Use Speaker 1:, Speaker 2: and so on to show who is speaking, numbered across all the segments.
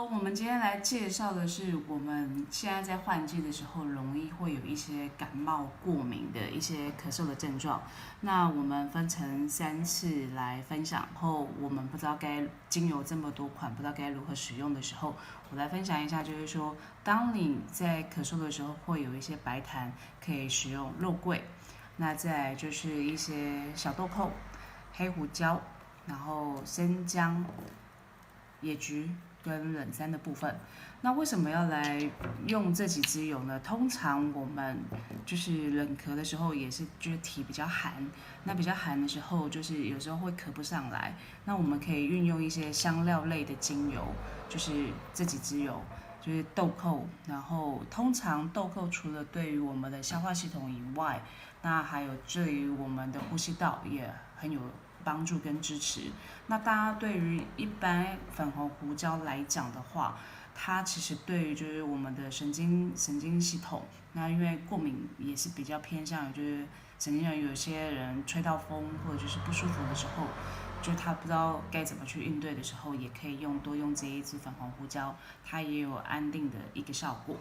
Speaker 1: 我们今天来介绍的是我们现在在换季的时候，容易会有一些感冒、过敏的一些咳嗽的症状。那我们分成3次来分享后，我们不知道精油这么多款，不知道该如何使用的时候，我来分享一下，就是说，当你在咳嗽的时候，会有一些白痰，可以使用肉桂。那再来就是一些小豆蔻、黑胡椒，然后生姜、野菊跟冷杉的部分。那为什么要来用这几支油呢？通常我们就是冷咳的时候，也是就是体比较寒，那比较寒的时候，就是有时候会咳不上来。那我们可以运用一些香料类的精油，就是这几支油。就是豆蔻，然后通常豆蔻除了对于我们的消化系统以外，那还有对于我们的呼吸道也很有帮助跟支持。那大家对于一般粉红胡椒来讲的话，它其实对于就是我们的神经系统，那因为过敏也是比较偏向于就是神经上有些人吹到风或者就是不舒服的时候，就他不知道该怎么去应对的时候，也可以多用这一支粉红胡椒，它也有安定的一个效果。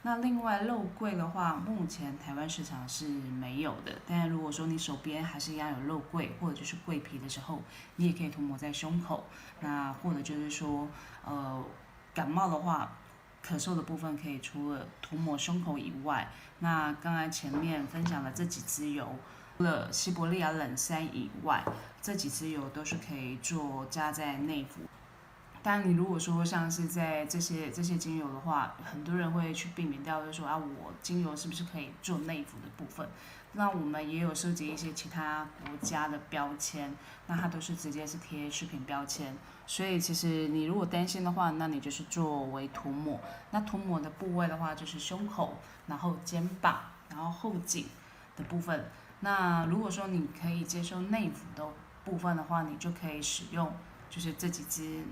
Speaker 1: 那另外肉桂的话，目前台湾市场是没有的。但如果说你手边还是一样有肉桂或者就是桂皮的时候，你也可以涂抹在胸口。那或者就是说，感冒的话，咳嗽的部分可以除了涂抹胸口以外，那刚才前面分享的这几支油，除了西伯利亚冷杉以外，这几支油都是可以加在内服。当然，你如果说像是在这些精油的话，很多人会去避免掉，就是说啊，我精油是不是可以做内服的部分？那我们也有收集一些其他国家的标签，那它都是直接是贴食品标签，所以其实你如果担心的话，那你就是作为涂抹。那涂抹的部位的话，就是胸口，然后肩膀，然后后颈的部分。那如果说你可以接受内服的部分的话，你就可以使用就是这几支。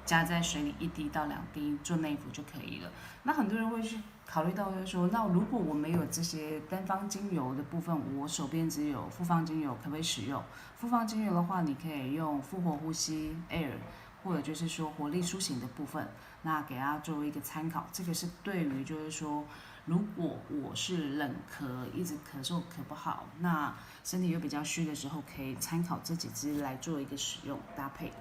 Speaker 1: 加在水里1滴到2滴做内服就可以了。那很多人会去考虑到，就是说，那如果我没有这些单方精油的部分，我手边只有复方精油，可不可以使用？复方精油的话，你可以用复活呼吸 Air，或者就是说活力苏醒的部分，那给大家作为一个参考。这个是对于就是说，如果我是冷咳，一直咳嗽咳不好，那身体又比较虚的时候，可以参考这几支来做一个使用搭配。